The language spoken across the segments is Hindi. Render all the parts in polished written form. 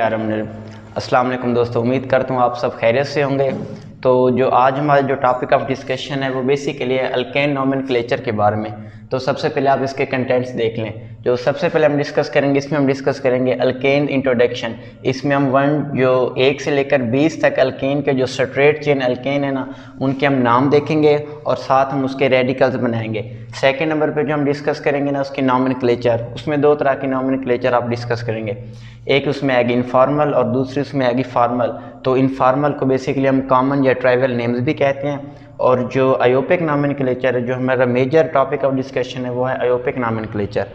अस्सलाम वालेकुम दोस्तों, उम्मीद करता हूँ आप सब खैरियत से होंगे। तो जो आज हमारा जो टॉपिक ऑफ डिस्कशन है वो बेसिकली है अल्केन नोमेनक्लेचर के बारे में। तो सबसे पहले आप इसके कंटेंट्स देख लें। जो सबसे पहले हम डिस्कस करेंगे, इसमें हम डिस्कस करेंगे अल्केन इंट्रोडक्शन। इसमें हम 1 से लेकर 20 तक अल्केन के जो स्ट्रेट चेन अल्केन है ना, उनके हम नाम देखेंगे और साथ हम उसके रेडिकल्स बनाएंगे। सेकेंड नंबर पे जो हम डिस्कस करेंगे ना, उसकी नोमेनक्लेचर। उसमें 2 तरह की नोमेनक्लेचर आप डिस्कस करेंगे। एक उसमें आएगी इनफॉर्मल और दूसरी उसमें आएगी फॉर्मल। तो इनफॉर्मल को बेसिकली हम कॉमन या ट्राइवल नेम्स भी कहते हैं। और जो आयोपिक नोमेनक्लेचर है, जो हमारा मेजर टॉपिक ऑफ डिस्कशन है, वो है आयोपिक नोमेनक्लेचर।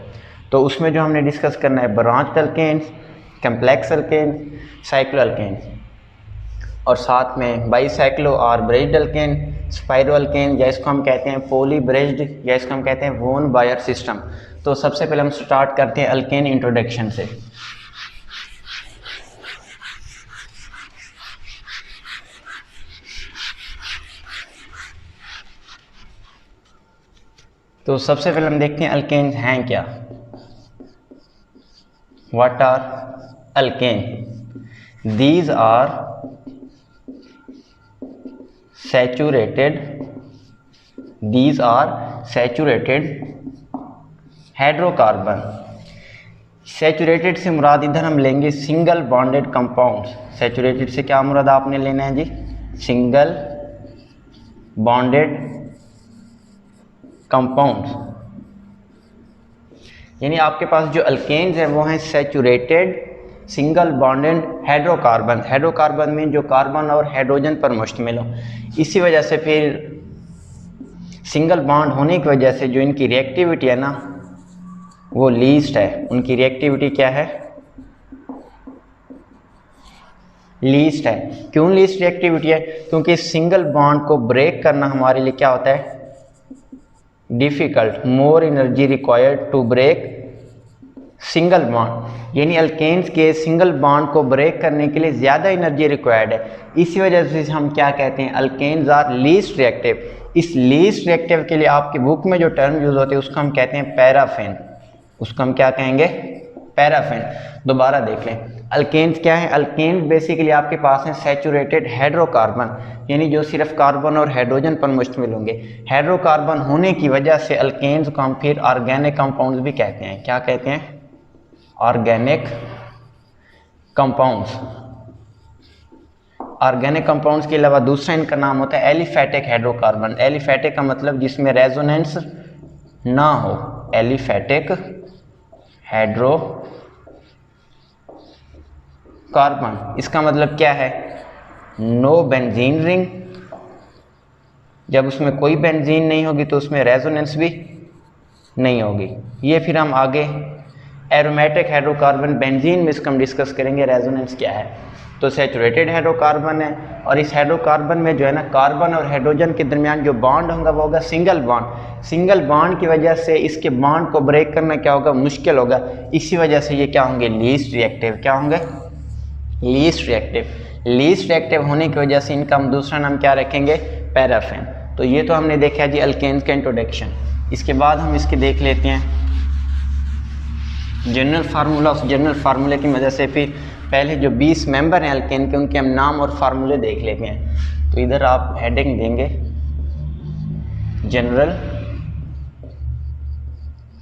तो उसमें जो हमने डिस्कस करना है branch alkanes, complex alkane, cycloalkane और साथ में बाईसाइक्लो और ब्रेज्ड अल्केन, स्पाइरो अल्केन, या इसको हम कहते हैं पॉली ब्रेज्ड, या इसको हम कहते हैं वोन बायर सिस्टम। तो सबसे पहले हम स्टार्ट करते हैं अल्केन इंट्रोडक्शन से। तो सबसे पहले हम देखते हैं अल्केन हैं क्या। What are alkane? These are saturated hydrocarbon. Saturated से मुराद इधर हम लेंगे सिंगल बॉन्डेड कंपाउंड्स। सैचुरेटेड से क्या मुराद आपने लेना है जी? Single bonded compounds. यानी आपके पास जो अल्केन्स हैं वो हैं saturated single bonded hydrocarbon. Hydrocarbon में जो कार्बन और हाइड्रोजन पर मुश्तमिल हो। इसी वजह से फिर सिंगल बॉन्ड होने की वजह से जो इनकी रिएक्टिविटी है ना, वो लीस्ट है। उनकी रिएक्टिविटी क्या है? लीस्ट है। क्यों लीस्ट रिएक्टिविटी है? क्योंकि सिंगल बॉन्ड को ब्रेक करना हमारे लिए क्या होता है? Difficult. More energy required to break single bond. यानी अल्केन्स के सिंगल बॉन्ड को ब्रेक करने के लिए ज़्यादा एनर्जी रिक्वायर्ड है। इसी वजह से हम क्या कहते हैं? Alkanes are least reactive. इस लीस्ट रिएक्टिव के लिए आपकी बुक में जो टर्म यूज़ होते हैं उसको हम कहते हैं पैराफिन। उसको हम क्या कहेंगे? पैराफिन। दोबारा देख लें, अल्केन्स क्या है? अल्केन्स बेसिकली आपके पास हैं सैचुरेटेड हाइड्रोकार्बन, यानी जो सिर्फ कार्बन और हाइड्रोजन पर मुश्तमिल होंगे। हाइड्रोकार्बन होने की वजह से अल्केन्स को हम फिर ऑर्गेनिक कंपाउंड्स भी कहते हैं। क्या कहते हैं? Organic compounds. ऑर्गेनिक कंपाउंड्स के अलावा दूसरा इनका नाम होता है एलिफैटिक हाइड्रोकार्बन। एलिफैटिक का मतलब जिसमें रेजोनेंस ना हो। एलिफैटिक हाइड्रोकार्बन, इसका मतलब क्या है? No benzene ring. जब उसमें कोई बेंजीन नहीं होगी तो उसमें रेजोनेंस भी नहीं होगी। ये फिर हम आगे एरोमेटिक हाइड्रोकार्बन, बेंजीन में इसका हम डिस्कस करेंगे रेजोनेंस क्या है। तो सैचुरेटेड हाइड्रोकार्बन है और इस हाइड्रोकार्बन में जो है ना, कार्बन और हाइड्रोजन के दरमियान जो बॉन्ड होगा वो होगा सिंगल बॉन्ड। सिंगल बॉन्ड की वजह से इसके बॉन्ड को ब्रेक करना क्या होगा? मुश्किल होगा। इसी वजह से ये क्या होंगे? Least reactive. क्या होंगे? Least reactive. लीस्ट रिएक्टिव होने की वजह से इनका हम दूसरा नाम क्या रखेंगे? पैराफिन। तो ये तो हमने देखा जी अल्केन्स का इंट्रोडक्शन। इसके बाद हम इसके देख लेते हैं जनरल फार्मूला। उस जनरल फार्मूले की वजह से फिर पहले जो 20 मेंबर हैं अल्केन के, उनके हम नाम और फार्मूले देख लेते हैं। तो इधर आप हेडिंग देंगे जनरल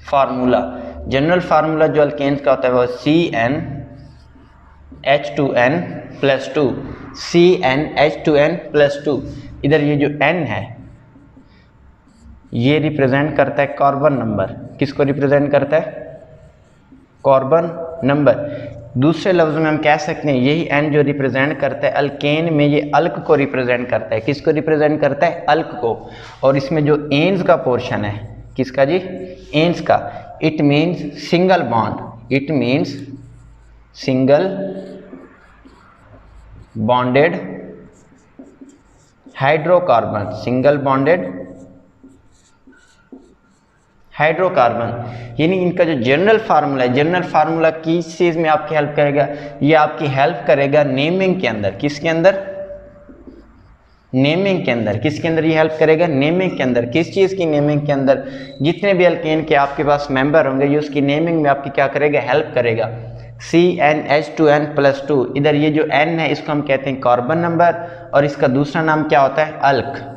फार्मूला। जनरल फार्मूला जो अल्केन्स का होता है वो CnH2n+2। CnH2n+2। इधर ये जो n है ये रिप्रेजेंट करता है कार्बन नंबर। किसको रिप्रेजेंट करता है? Carbon number. दूसरे लफ्ज़ में हम कह सकते हैं यही n जो रिप्रेजेंट करता है अल्केन में, ये अल्क को रिप्रेजेंट करता है। किसको रिप्रेजेंट करता है? अल्क को। और इसमें जो एन्स का पोर्शन है, किसका जी? एन्स का। It means single bond. It means single bonded hydrocarbon. Single bonded hydrocarbon. यानी इनका जो जनरल फार्मूला है, जनरल फार्मूला किस चीज़ में आपकी हेल्प करेगा? ये आपकी हेल्प करेगा नेमिंग के अंदर। किसके अंदर? नेमिंग के अंदर। किसके अंदर ये हेल्प करेगा? नेमिंग के अंदर। किस चीज़ की नेमिंग के अंदर? जितने भी अल्केन के आपके पास मेंबर होंगे ये उसकी नेमिंग में आपकी क्या करेगा? हेल्प करेगा। CnH2n+2। इधर ये जो n है इसको हम कहते हैं कार्बन नंबर और इसका दूसरा नाम क्या होता है, अल्क।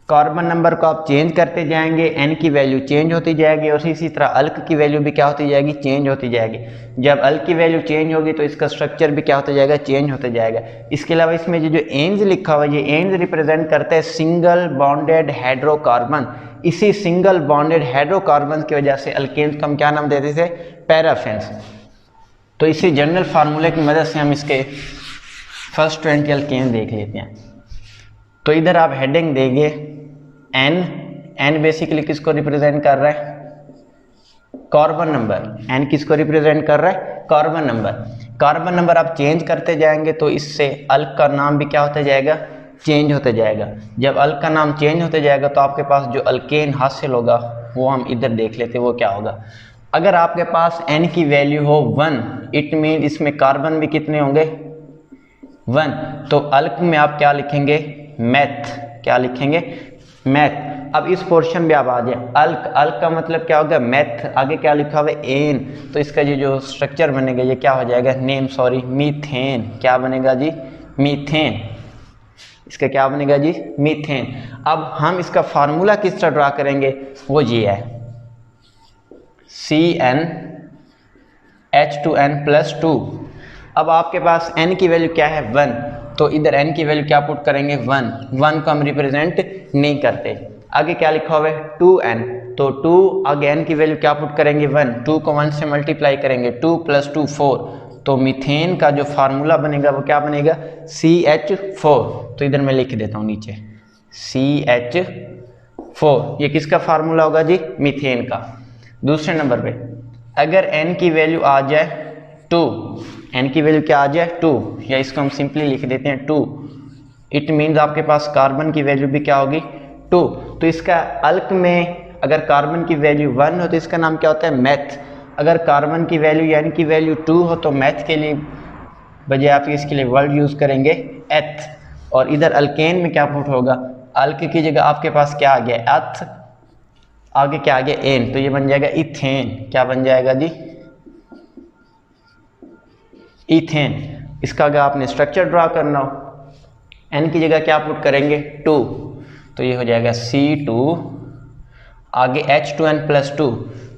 कार्बन नंबर को आप चेंज करते जाएंगे, n की वैल्यू चेंज होती जाएगी और इसी तरह अल्क की वैल्यू भी क्या होती जाएगी, चेंज होती जाएगी। जब अल्क की वैल्यू चेंज होगी तो इसका स्ट्रक्चर भी क्या होता जाएगा, चेंज होता जाएगा। इसके अलावा इसमें जो एन्स लिखा हुआ है, ये एन्स रिप्रेजेंट करते हैं सिंगल बॉन्डेड हाइड्रोकार्बन। इसी सिंगल बॉन्डेड हाइड्रोकार्बन की वजह से अल्केन्स को हम क्या नाम देते थे, पैराफिन्स। तो इसी जनरल फार्मूले की मदद से हम इसके फर्स्ट 20 अल्केन देख लेते हैं। तो इधर आप हेडिंग देंगे एन बेसिकली किसको रिप्रेजेंट कर रहा है, कार्बन नंबर। एन किसको रिप्रेजेंट कर रहा है, कार्बन नंबर। कार्बन नंबर आप चेंज करते जाएंगे तो इससे अल्क का नाम भी क्या होता जाएगा, चेंज होता जाएगा। जब अल्क का नाम चेंज होता जाएगा तो आपके पास जो अल्केन हासिल होगा वो हम इधर देख लेते हैं वो क्या होगा। अगर आपके पास n की वैल्यू हो 1, इट मीन इसमें कार्बन भी कितने होंगे, 1। तो अल्क में आप क्या लिखेंगे, मैथ। क्या लिखेंगे, मैथ। अब इस पोर्शन में आप आ जाए, अल्क का मतलब क्या होगा, मैथ। आगे क्या लिखा हुआ है, एन। तो इसका जो स्ट्रक्चर बनेगा ये क्या हो जाएगा, मीथेन। क्या बनेगा जी, मीथेन। इसका क्या बनेगा जी, मीथेन। अब हम इसका फार्मूला किस तरह ड्रा करेंगे, वो ये है CnH2n+2। अब आपके पास n की वैल्यू क्या है, 1। तो इधर n की वैल्यू क्या पुट करेंगे, 1 को हम रिप्रेजेंट नहीं करते। आगे क्या लिखा हुआ है, 2n। तो 2 आगे n की वैल्यू क्या पुट करेंगे, 1। 2 को 1 से मल्टीप्लाई करेंगे, 2 + 2 4। तो मीथेन का जो फार्मूला बनेगा वो क्या बनेगा, CH4। तो इधर मैं लिख देता हूँ नीचे CH4। ये किसका फार्मूला होगा जी, मीथेन का। दूसरे नंबर पे अगर n की वैल्यू आ जाए 2, n की वैल्यू क्या आ जाए 2, या इसको हम सिंपली लिख देते हैं 2, इट मीन्स आपके पास कार्बन की वैल्यू भी क्या होगी, 2। तो इसका अल्क में अगर कार्बन की वैल्यू 1 हो तो इसका नाम क्या होता है, मैथ। अगर कार्बन की वैल्यू यानी की वैल्यू 2 हो तो मैथ के लिए बजाय आप इसके लिए वर्ड यूज़ करेंगे एथ। और इधर अल्केन में क्या पुट होगा, अल्क की जगह आपके पास क्या आ गया, एथ। आगे क्या आ गया, एन। तो ये बन जाएगा इथेन। क्या बन जाएगा जी, इथेन। इसका अगर आपने स्ट्रक्चर ड्रा करना हो, एन की जगह क्या पुट करेंगे, 2। तो ये हो जाएगा C2। आगे H2n+2।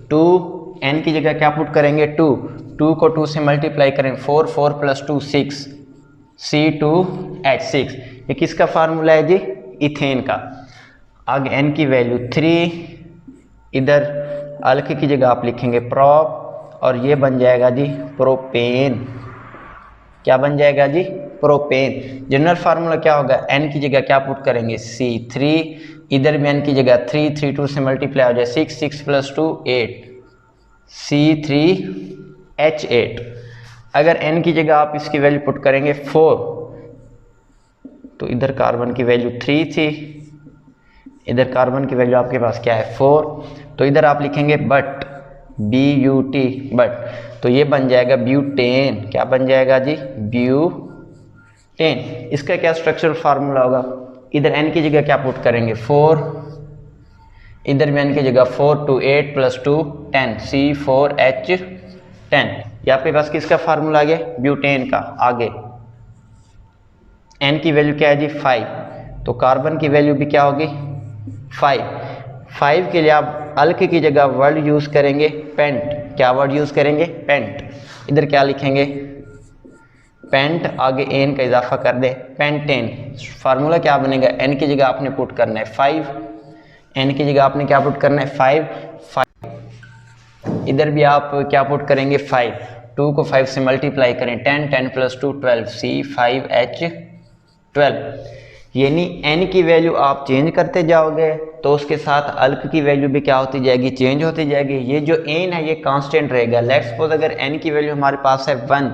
2 n की जगह क्या पुट करेंगे, 2। 2 को 2 से मल्टीप्लाई करें, 4 + 2 6, C2H6। ये किसका फार्मूला है जी, इथेन का। आगे n की वैल्यू 3। इधर अल्क की जगह आप लिखेंगे प्रोप और ये बन जाएगा जी प्रोपेन। क्या बन जाएगा जी, प्रोपेन। जनरल फार्मूला क्या होगा, n की जगह क्या पुट करेंगे, C3। इधर भी n की जगह 3, 3 2 से मल्टीप्लाई हो जाए 6, 6 + 2 8, C3H8। अगर n की जगह आप इसकी वैल्यू पुट करेंगे 4, तो इधर कार्बन की वैल्यू 3 थी, इधर कार्बन की वैल्यू आपके पास क्या है, 4। तो इधर आप लिखेंगे बट, BUT, बट। तो ये बन जाएगा ब्यूटेन। क्या बन जाएगा जी, ब्यूटेन। इसका क्या स्ट्रक्चरल फार्मूला होगा, इधर n की जगह क्या पुट करेंगे, 4। इधर भी n की जगह 4, 2 8 + 2 10, C4H10। ये आपके पास किसका फार्मूला आ गया, ब्यूटेन का। आगे n की वैल्यू क्या है जी, 5। तो कार्बन की वैल्यू भी क्या होगी, 5 के लिए आप अल्क की जगह वर्ड यूज़ करेंगे पेंट। क्या वर्ड यूज़ करेंगे, पेंट। इधर क्या लिखेंगे, पेंट। आगे एन का इजाफा कर दे, पेंटेन। फार्मूला क्या बनेगा, n की जगह आपने पुट करना है 5, n की जगह आपने क्या पुट करना है 5। इधर भी आप क्या पुट करेंगे 5। 2 को 5 से मल्टीप्लाई करें, 10, 10 + 2 12, C5H12। यानी n की वैल्यू आप चेंज करते जाओगे तो उसके साथ अल्क की वैल्यू भी क्या होती जाएगी, चेंज होती जाएगी। ये जो n है ये कांस्टेंट रहेगा। लेट्स सपोज अगर n की वैल्यू हमारे पास है 1,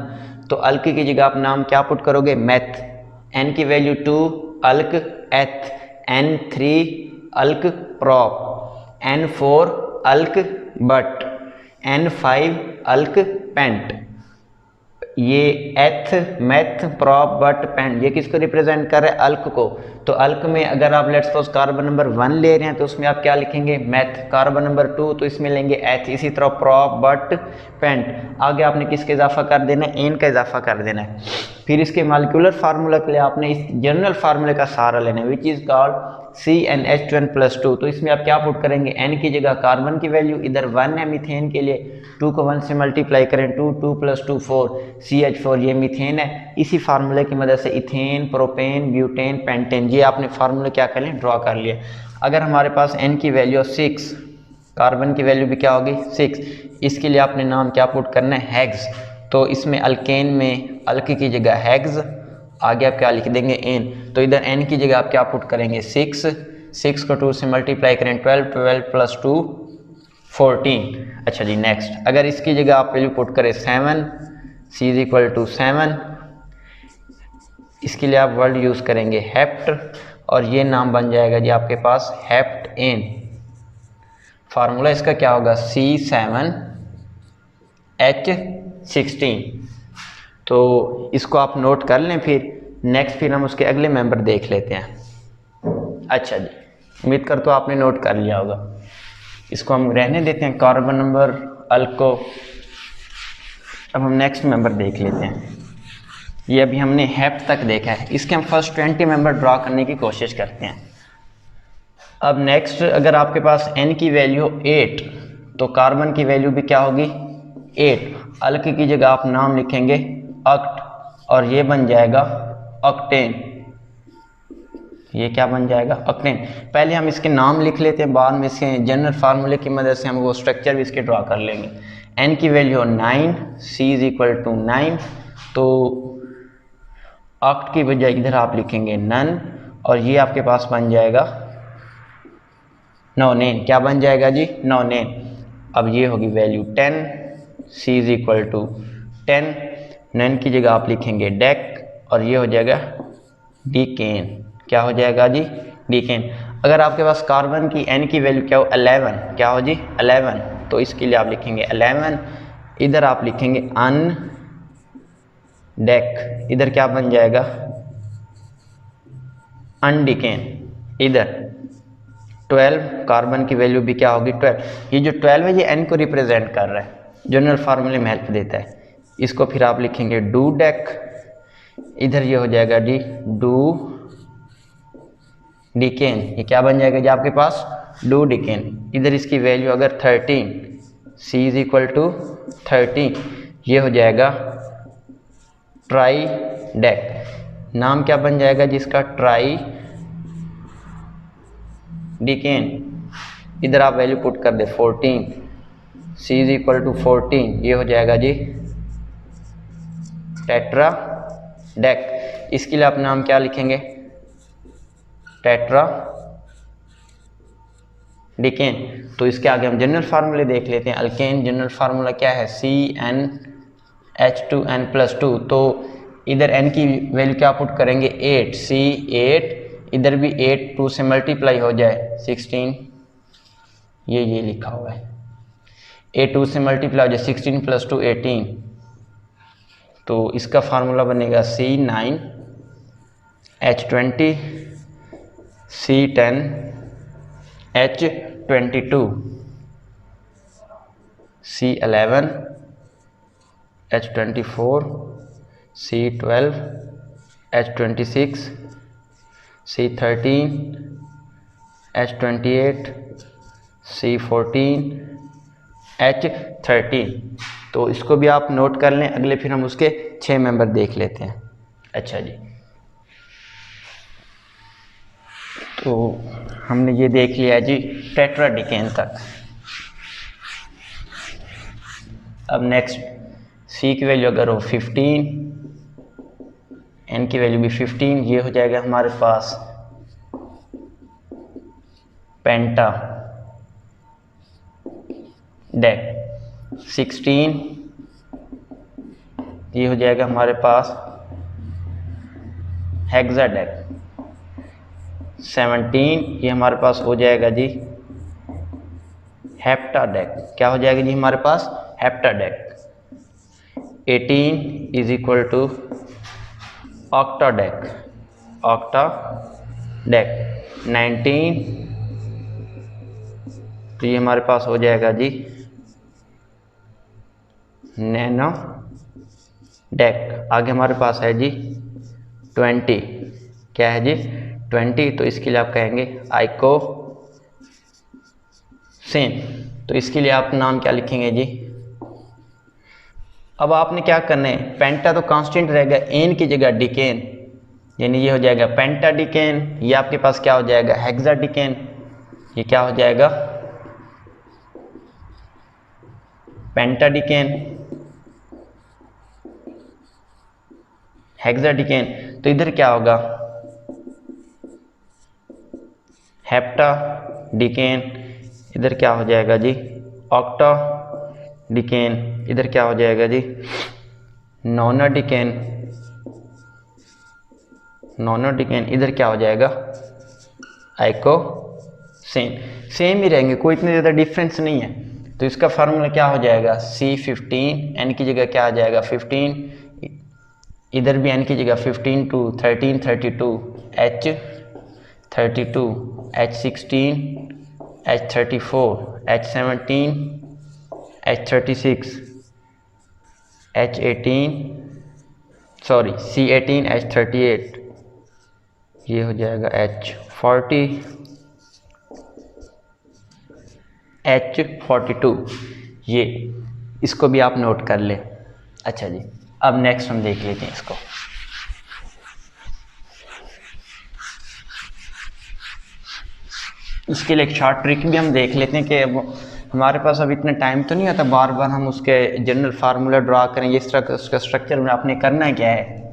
तो अल्क की जगह आप नाम क्या पुट करोगे, मैथ। n की value 2, alk eth. n3 alk prop, n4 alk but, n5 alk pent. ये eth, meth, prop, but, paint, ये किसको रिप्रेजेंट कर रहा है? अल्क को। तो अल्क में अगर आप लेट्स सपोज कार्बन नंबर 1 ले रहे हैं तो उसमें आप क्या लिखेंगे? मैथ। कार्बन नंबर 2 तो इसमें लेंगे एथ। इसी तरह प्रॉप, बट, पेंट, आगे आपने किसका इजाफा कर देना है? एन का इजाफा कर देना है। फिर इसके मॉलिक्यूलर फार्मूला के लिए आपने इस जनरल फार्मूले का सहारा लेना है, विच इज कॉल्ड CnH2n+2। तो इसमें आप क्या पुट करेंगे? n की जगह कार्बन की वैल्यू, इधर 1 है मीथेन के लिए, 2 को 1 से मल्टीप्लाई करें, 2, 2 + 2 4, CH4 ये मीथेन है। इसी फार्मूले की मदद से इथेन, प्रोपेन, ब्यूटेन, पेंटेन, ये आपने फार्मूले क्या कर लें? ड्रॉ कर लिए। अगर हमारे पास n की वैल्यू 6, कार्बन की वैल्यू भी क्या होगी? 6, इसके लिए आपने नाम क्या पुट करना है? हेक्स। तो इसमें अल्केन में अल्क की जगह हेक्स, आगे आप क्या लिख देंगे? एन। तो इधर एन की जगह आप क्या पुट करेंगे? 6, 6 को 2 से मल्टीप्लाई करें, 12, 12 + 2 14। अच्छा जी, नेक्स्ट अगर इसकी जगह आप वैल्यू पुट करें 7, C = 7, इसके लिए आप वर्ड यूज़ करेंगे हेप्ट, और ये नाम बन जाएगा जी आपके पास हेप्ट एन। फार्मूला इसका क्या होगा? C7H16। तो इसको आप नोट कर लें। फिर हम उसके अगले मेंबर देख लेते हैं। अच्छा जी, उम्मीद कर तो आपने नोट कर लिया होगा। इसको हम रहने देते हैं, कार्बन नंबर अल्क को। अब हम नेक्स्ट मेंबर देख लेते हैं। ये अभी हमने हेप्ट तक देखा है, इसके हम फर्स्ट 20 मेंबर ड्रा करने की कोशिश करते हैं। अब नेक्स्ट अगर आपके पास n की वैल्यू 8 तो कार्बन की वैल्यू भी क्या होगी? 8। अल्क की जगह आप नाम लिखेंगे अक्ट, और ये बन जाएगा ऑक्टेन। ये क्या बन जाएगा? ऑक्टेन। पहले हम इसके नाम लिख लेते हैं, बाद में इसके जनरल फार्मूले की मदद से हम वो स्ट्रक्चर भी इसके ड्रा कर लेंगे। n की वैल्यू 9, C = 9, तो ऑक्ट की बजाय इधर आप लिखेंगे नन, और ये आपके पास बन जाएगा नोनेन। क्या बन जाएगा जी? नोनेन। अब ये होगी वैल्यू 10, C = 10, नन की जगह आप लिखेंगे डेक, और ये हो जाएगा डीकेन। क्या हो जाएगा जी? डीकेन। अगर आपके पास कार्बन की n की वैल्यू क्या हो? 11। क्या हो जी? 11। तो इसके लिए आप लिखेंगे 11, इधर आप लिखेंगे अन डेक, इधर क्या बन जाएगा? अनडीकेन। इधर 12, कार्बन की वैल्यू भी क्या होगी? 12। ये जो 12 है ये n को रिप्रेजेंट कर रहा है, जनरल फार्मूले में हेल्प देता है। इसको फिर आप लिखेंगे डू डेक, इधर ये हो जाएगा जी डू डिकेन। ये क्या बन जाएगा जी आपके पास? डू डिकेन। इधर इसकी वैल्यू अगर 13, C = 13, ये हो जाएगा ट्राई डेक। नाम क्या बन जाएगा जिसका? ट्राई डिकेन। इधर आप वैल्यू पुट कर दे 14, C = 14, ये हो जाएगा जी टेट्रा डेक। इसके लिए आप नाम क्या लिखेंगे? टेट्रा डिकेन। तो इसके आगे हम जनरल फार्मूले देख लेते हैं। अल्केन जनरल फार्मूला क्या है? CnH2n+2। तो इधर n की वैल्यू क्या पुट करेंगे? 8, C8, इधर भी 8 2 से मल्टीप्लाई हो जाए 16, ये लिखा हुआ है, 8 2 से मल्टीप्लाई हो जाए 16 + 2 18। तो इसका फार्मूला बनेगा C9H20, C10H22, C11H24, C12H26, C13H28, C14H13। तो इसको भी आप नोट कर लें। अगले फिर हम उसके 6 मेंबर देख लेते हैं। अच्छा जी, तो हमने ये देख लिया जी टेट्राडिकेन तक। अब नेक्स्ट C की वैल्यू अगर हो 15, N की वैल्यू भी 15, ये हो जाएगा हमारे पास पेंटा डेक। 16 ये हो जाएगा हमारे पास हेक्साडेक। 17 ये हमारे पास हो जाएगा जी हेप्टाडेक। क्या हो जाएगा जी हमारे पास? हेप्टाडेक। 18 इज इक्वल टू ऑक्टाडेक 19, तो ये हमारे पास हो जाएगा जी नैनो डेक। आगे हमारे पास है जी 20, क्या है जी 20, तो इसके लिए आप कहेंगे आइको सेम, तो इसके लिए आप नाम क्या लिखेंगे जी। अब आपने क्या करना है, पेंटा तो कांस्टेंट रहेगा, एन की जगह डिकेन, यानी ये हो जाएगा पेंटाडिकेन। ये आपके पास क्या हो जाएगा हेक्साडिकेन, ये क्या हो जाएगा पेंटाडिकेन हेक्साडिकेन। तो इधर क्या होगा हेप्टाडिकेन, इधर क्या हो जाएगा जी ऑक्टाडिकेन, इधर क्या हो जाएगा जी नोनाडिकेन, इधर क्या हो जाएगा आइकोसेन। सेम ही रहेंगे, कोई इतने ज़्यादा डिफरेंस नहीं है। तो इसका फार्मूला क्या हो जाएगा C15, n की जगह क्या आ जाएगा 15, इधर भी n की जगह 15 2 13 32 H32 H16 H34 H17 H36 C18 H38, ये हो जाएगा H40 H42, ये इसको भी आप नोट कर ले। अच्छा जी, अब नेक्स्ट हम देख लेते हैं इसको। इसके लिए एक शॉर्ट ट्रिक भी हम देख लेते हैं कि अब हमारे पास अब इतना टाइम तो नहीं होता बार बार हम उसके जनरल फार्मूला ड्रा करें। इस तरह उसका स्ट्रक्चर में आपने करना क्या है,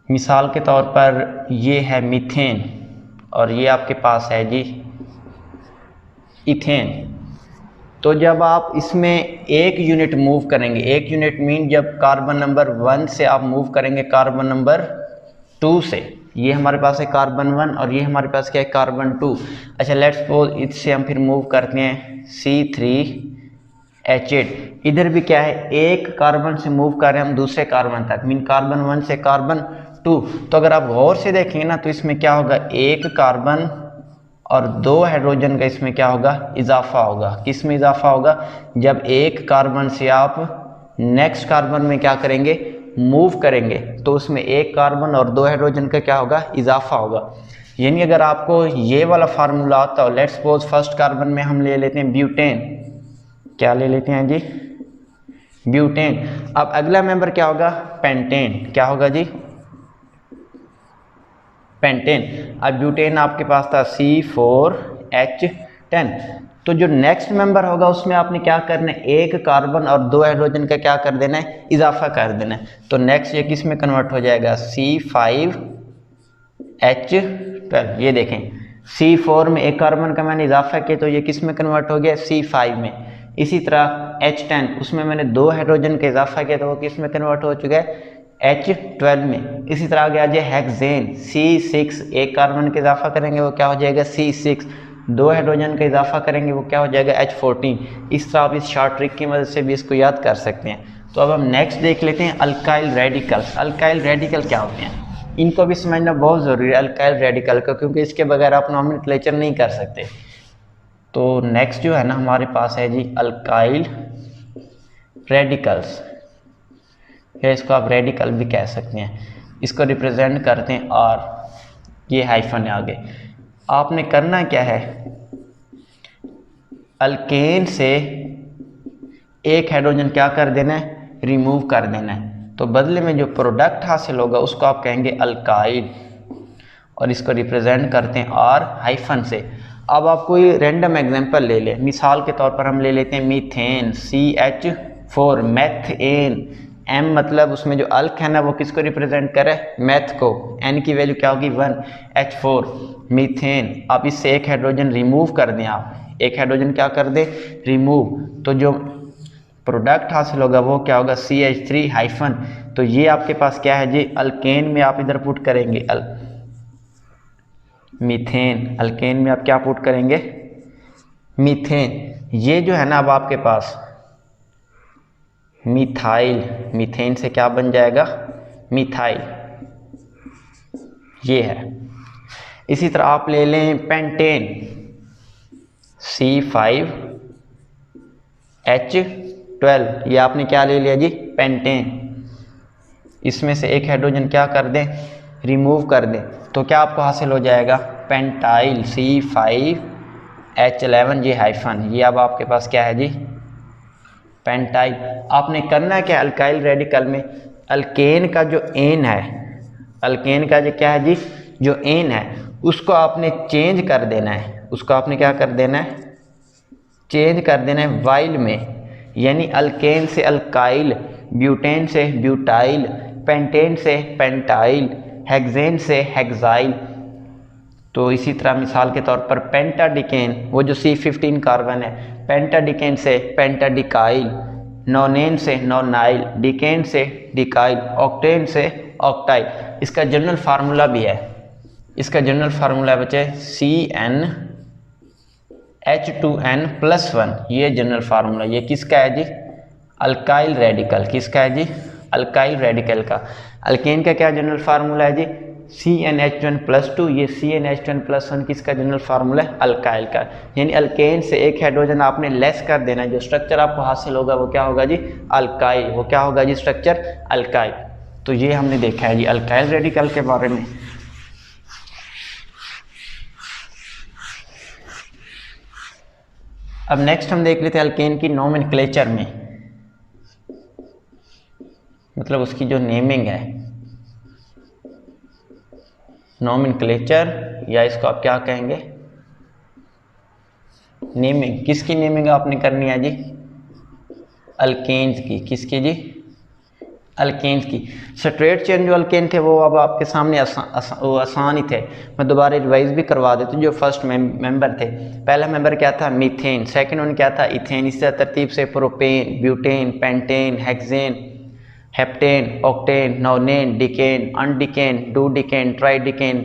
मिसाल के तौर पर ये है मीथेन और ये आपके पास है जी इथेन। तो जब आप इसमें एक यूनिट मूव करेंगे, एक यूनिट मीन जब कार्बन नंबर 1 से आप मूव करेंगे कार्बन नंबर 2 से, ये हमारे पास है कार्बन 1 और ये हमारे पास क्या है कार्बन 2। अच्छा लेट्स सपोज इससे हम फिर मूव करते हैं C3H8, इधर भी क्या है एक कार्बन से मूव कर रहे हैं हम दूसरे कार्बन तक, मीन कार्बन 1 से कार्बन 2। तो अगर आप गौर से देखेंगे ना तो इसमें क्या होगा एक कार्बन और 2 हाइड्रोजन का इसमें क्या होगा इजाफा होगा। किस में इजाफा होगा, जब एक कार्बन से आप नेक्स्ट कार्बन में क्या करेंगे मूव करेंगे तो उसमें एक कार्बन और 2 हाइड्रोजन का क्या होगा इजाफा होगा। यानी अगर आपको ये वाला फार्मूला आता हो, लेट्स सपोज फर्स्ट कार्बन में हम ले लेते हैं ब्यूटेन, क्या ले लेते हैं जी ब्यूटेन। अब अगला मेंबर क्या होगा पेंटेन, क्या होगा जी पेंटेन। अब ब्यूटेन आपके पास था C4H10, तो जो नेक्स्ट मेंबर होगा उसमें आपने क्या करना है एक कार्बन और 2 हाइड्रोजन का क्या कर देना है इजाफा कर देना है। तो नेक्स्ट ये किस में कन्वर्ट हो जाएगा C5H12। ये देखें C4 में एक कार्बन का मैंने इजाफा किया तो ये किस में कन्वर्ट हो गया C5 में। इसी तरह H10 उसमें मैंने 2 हाइड्रोजन का इजाफा किया तो वो किस में कन्वर्ट हो चुका है H12 में। इसी तरह आगे आ जाए हेक्सेन C6, एक कार्बन का इजाफा करेंगे वो क्या हो जाएगा C6, 2 हाइड्रोजन का इजाफा करेंगे वो क्या हो जाएगा H14। इस तरह आप इस शॉर्ट ट्रिक की मदद से भी इसको याद कर सकते हैं। तो अब हम नेक्स्ट देख लेते हैं अल्काइल रेडिकल्स। अल्काइल रेडिकल क्या होते हैं, इनको भी समझना बहुत ज़रूरी है अल्काइल रेडिकल का, क्योंकि इसके बगैर आप नॉमेनक्लेचर नहीं कर सकते। तो नेक्स्ट जो है ना हमारे पास है जी अल्काइल रेडिकल्स, या इसको आप रेडिकल भी कह सकते हैं। इसको रिप्रेजेंट करते हैं और ये हाइफन है आगे। आपने करना क्या है, अल्केन से एक हाइड्रोजन क्या कर देना है रिमूव कर देना है, तो बदले में जो प्रोडक्ट हासिल होगा उसको आप कहेंगे अल्काइल और इसको रिप्रेजेंट करते हैं और हाइफन से। अब आप कोई रैंडम एग्जांपल ले लें, मिसाल के तौर पर हम ले लेते हैं मीथेन CH4, मैथेन M मतलब उसमें जो अल्क है ना वो किसको रिप्रेजेंट करे मैथ को, N की वैल्यू क्या होगी 1, H4 मीथेन। आप इससे एक हाइड्रोजन रिमूव कर दें, आप एक हाइड्रोजन क्या कर दें रिमूव, तो जो प्रोडक्ट हासिल होगा वो क्या होगा CH3 हाइफन। तो ये आपके पास क्या है जी अल्केन में आप इधर पुट करेंगे मीथेन, अल्केन में आप क्या पुट करेंगे मीथेन। ये जो है ना अब आपके पास मिथाइल, मीथेन से क्या बन जाएगा, मिथाइल, ये है। इसी तरह आप ले लें पेंटेन, C5H12, ये आपने क्या ले लिया जी, पेंटेन। इसमें से एक हाइड्रोजन क्या कर दें, रिमूव कर दें, तो क्या आपको हासिल हो जाएगा, पेंटाइल, C5H11, ये हाइफन, ये अब आपके पास क्या है जी, पेंटाइल। आपने करना क्या, अल्काइल रेडिकल में अल्केन का जो एन है, अल्केन का जो क्या है जी, जो एन है, उसको आपने चेंज कर देना है, उसको आपने क्या कर देना है, चेंज कर देना है वाइल में, यानी अल्केन से अल्काइल, ब्यूटेन से ब्यूटाइल, पेंटेन से पेंटाइल, हेक्सेन से हेक्साइल। तो इसी तरह मिसाल के तौर पर पेंटाडिकेन, वो जो C15 कार्बन है, पेंटाडिकेन से पेंटाडिकाइल, नोनेन से नोनाइल, डिकेन से डिकाइल, ऑक्टेन से ऑक्टाइल। इसका जनरल फार्मूला भी है, इसका जनरल फार्मूला बचे CnH2n+1, ये जनरल फार्मूला, ये किसका है जी, अल्काइल रेडिकल, किसका है जी, अल्काइल रेडिकल का। अल्केन का क्या जनरल फार्मूला है जी, CnH2n+2, ये CnH2n+1 किसका जनरल फार्मूला है, अल्काइल का। यानी अल्केन से एक हाइड्रोजन आपने लेस कर देना है, जो स्ट्रक्चर आपको हासिल होगा वो क्या होगा जी, अल्काइल, वो क्या होगा जी, स्ट्रक्चर अल्काइल। तो ये हमने देखा है जी अल्काइल रेडिकल के बारे में। अब नेक्स्ट हम देख लेते हैं अल्केन की नोमेनक्लेचर में, मतलब उसकी जो नेमिंग है, नोमेनक्लेचर, या इसको आप क्या कहेंगे, नेमिंग। किसकी नेमिंग आपने करनी है जी, अल्केन्स की, किसकी जी, अल्केन्स की। स्ट्रेट चेन जो अल्केन थे वो अब आपके सामने आसान ही थे, मैं दोबारा रिवाइज भी करवा देता हूँ। जो फर्स्ट मेंबर थे, पहला मेंबर क्या था, मीथेन, सेकंड वन क्या था, इथेन, इसी तरतीब से propane, butane, pentane, hexane, heptane, octane, nonane, decane, undecane, dodecane, tridecane,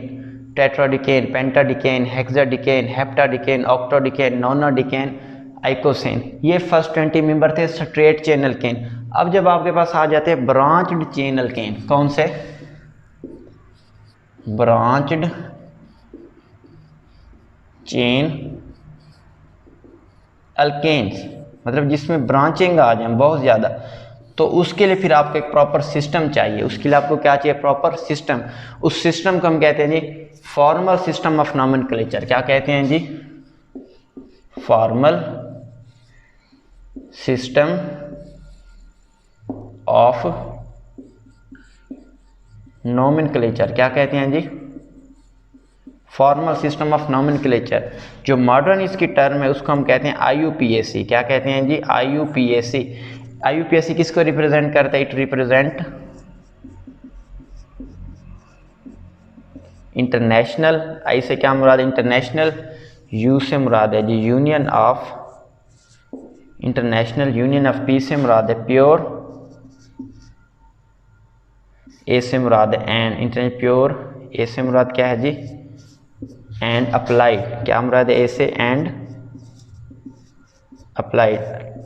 tetradecane, pentadecane, hexadecane, heptadecane, octadecane, nonadecane, icosane. ये फर्स्ट 20 मेंबर थे स्ट्रेट चेन अल्केन। अब जब आपके पास आ जाते हैं ब्रांच्ड चेन अल्केन, कौन से, ब्रांच्ड चेन अल्केन्स, मतलब जिसमें ब्रांचिंग आ जाए बहुत ज़्यादा, तो उसके लिए फिर आपको एक प्रॉपर सिस्टम चाहिए। उसके लिए आपको क्या चाहिए, प्रॉपर सिस्टम। उस सिस्टम को हम कहते हैं जी फॉर्मल सिस्टम ऑफ नोमेनक्लेचर। क्या कहते हैं जी, फॉर्मल सिस्टम ऑफ नोमेनक्लेचर। क्या कहते हैं जी, फॉर्मल सिस्टम ऑफ नोमेनक्लेचर। जो मॉडर्न इसकी टर्म है उसको हम कहते हैं IUPAC। क्या कहते हैं जी, IUPAC। IUPAC किसको रिप्रेजेंट करता है, इट रिप्रेजेंट इंटरनेशनल, आई से क्या मुराद है, इंटरनेशनल, यू से मुराद है जी union of, international union of, P से मुराद है प्योर, ए से मुराद है एंड, इंटरनेशनल प्योर, ए से मुराद क्या है जी, एंड अप्लाइड। क्या मुराद है ए से, एंड अप्लाइड।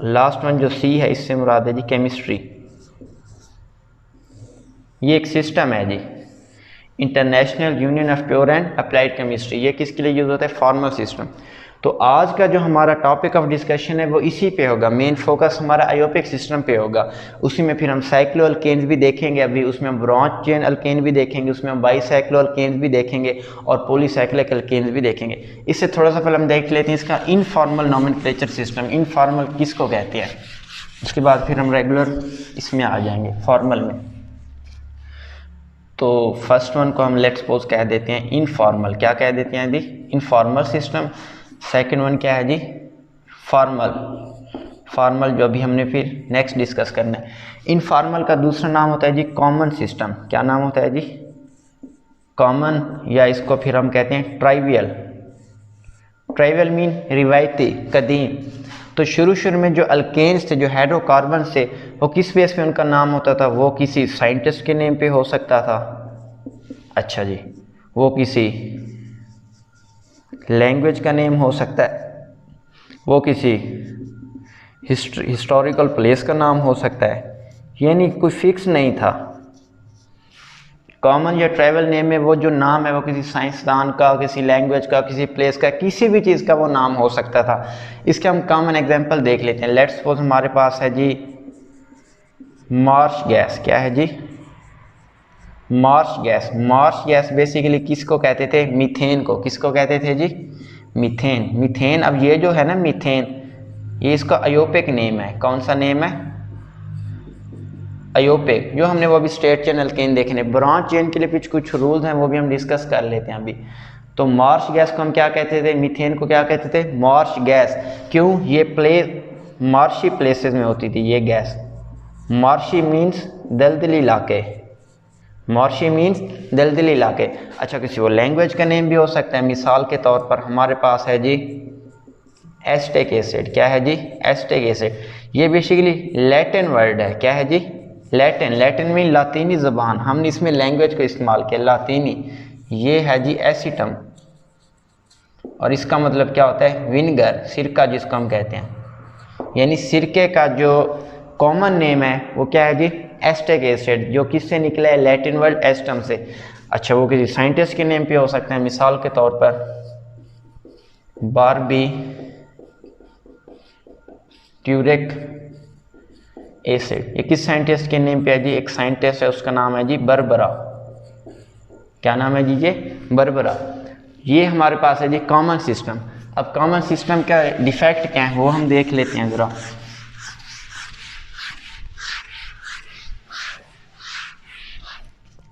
लास्ट वन जो सी है इससे मुराद है जी केमिस्ट्री। ये एक सिस्टम है जी, international union of pure and applied chemistry. ये किसके लिए यूज होता है, फॉर्मल सिस्टम। तो आज का जो हमारा टॉपिक ऑफ डिस्कशन है वो इसी पे होगा, मेन फोकस हमारा आयोपिक सिस्टम पे होगा। उसी में फिर हम साइक्लो अल्केन्स भी देखेंगे, अभी उसमें हम ब्रॉन्च चेन अल्केन भी देखेंगे, उसमें हम बाईसाइक्लो अल्केन्स भी देखेंगे और पॉलीसाइक्लिक अल्केन्स भी देखेंगे। इससे थोड़ा सा पहले हम देख लेते हैं इसका इनफॉर्मल नोमेनक्लेचर सिस्टम। इनफॉर्मल किसको कहते हैं, उसके बाद फिर हम रेगुलर इसमें आ जाएंगे फॉर्मल में। तो फर्स्ट वन को हम लेट्स सपोज कह देते हैं इनफॉर्मल। क्या कह देते हैं जी, इनफॉर्मल सिस्टम। सेकंड वन क्या है जी, फॉर्मल। फॉर्मल जो अभी हमने फिर नेक्स्ट डिस्कस करना है। इनफॉर्मल का दूसरा नाम होता है जी कॉमन सिस्टम। क्या नाम होता है जी, कॉमन, या इसको फिर हम कहते हैं ट्राइवियल। ट्राइवियल मीन रिवायती, कदीम। तो शुरू में जो अल्केन्स थे, जो हाइड्रोकार्बन से, वो किस बेस पे उनका नाम होता था, वो किसी साइंटिस्ट के नेम पे हो सकता था, अच्छा जी, वो किसी लैंग्वेज का नेम हो सकता है, वो किसी हिस्टोरिकल प्लेस का नाम हो सकता है, यानी कोई फिक्स नहीं था। कॉमन या ट्रैवल नेम में वो जो नाम है वो किसी साइंसदान का, किसी लैंग्वेज का, किसी प्लेस का, किसी भी चीज़ का वो नाम हो सकता था। इसके हम कॉमन एग्जांपल देख लेते हैं। लेट्स सपोज हमारे पास है जी मार्श गैस। क्या है जी? Marsh gas. Marsh gas basically किसको कहते थे? मीथेन को। किसको कहते थे जी? मीथेन। मीथेन, अब ये जो है ना मीथेन, ये इसका अयोपिक नेम है। कौन सा नेम है? अयोपिक। जो हमने वो अभी स्ट्रेट चेन अल्केन देखने, ब्रांच चेन के लिए कुछ रूल्स हैं, वो भी हम डिस्कस कर लेते हैं अभी। तो मार्श गैस को हम क्या कहते थे? मीथेन को क्या कहते थे? Marsh gas. क्यों? ये मार्शी प्लेसेस में होती थी ये गैस। मार्शी मीन्स दलदली इलाके। मार्शी मीन्स दलदली इलाके। अच्छा, किसी वो लैंग्वेज का नेम भी हो सकता है। मिसाल के तौर पर हमारे पास है जी एस्टेक एसिड। क्या है जी? Acetic acid. ये बेसिकली लैटिन वर्ड है। क्या है जी? लैटिन। लैटिन में लातीनी ज़बान, हमने इसमें लैंग्वेज को इस्तेमाल किया, लातीनी। ये है जी एसिटम, और इसका मतलब क्या होता है? विनेगर, सिरका जिसको हम कहते हैं। यानी सिरके का जो कॉमन नेम है वो क्या है जी? एस्टेक एसिड, जो किससे निकला है? लैटिन वर्ड एस्टम से। अच्छा, वो किसी साइंटिस्ट के नेम पे हो सकते हैं। मिसाल के तौर पर बारबी ट्यूरिक एसिड, ये किस साइंटिस्ट के नेम पे है जी? एक साइंटिस्ट है, उसका नाम है जी बरबरा। क्या नाम है जी? ये बरबरा। ये हमारे पास है जी कॉमन सिस्टम। अब कॉमन सिस्टम का डिफेक्ट क्या है वो हम देख लेते हैं ज़रा।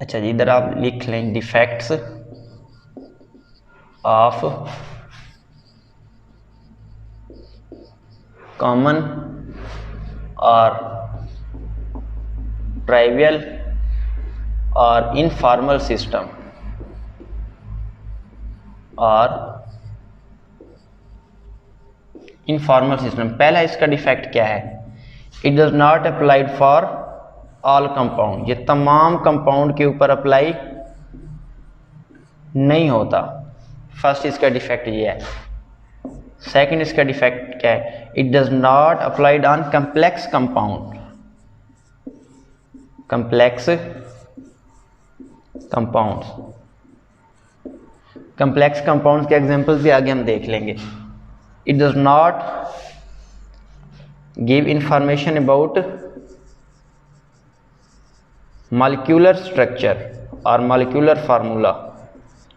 अच्छा जी, इधर आप लिख लें डिफेक्ट्स ऑफ कॉमन और ट्राइवियल और इनफॉर्मल सिस्टम और इनफॉर्मल सिस्टम। पहला इसका डिफेक्ट क्या है? It does not applied for all compound. ये तमाम कंपाउंड के ऊपर अप्लाई नहीं होता। फर्स्ट इसका डिफेक्ट ये है। सेकंड इसका डिफेक्ट क्या है? It does not applied on complex compound. Complex compounds, complex compounds के एग्जांपल्स भी आगे हम देख लेंगे। It does not give information about molecular structure और मॉलिक्यूलर फार्मूला।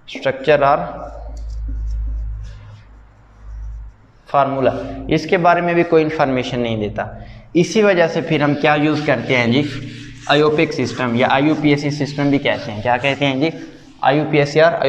स्ट्रक्चर और फार्मूला, इसके बारे में भी कोई इंफॉर्मेशन नहीं देता। इसी वजह से फिर हम क्या यूज़ करते हैं जी? अयोपिक सिस्टम या IUPAC सिस्टम भी कहते हैं। क्या कहते हैं जी? IUPAC और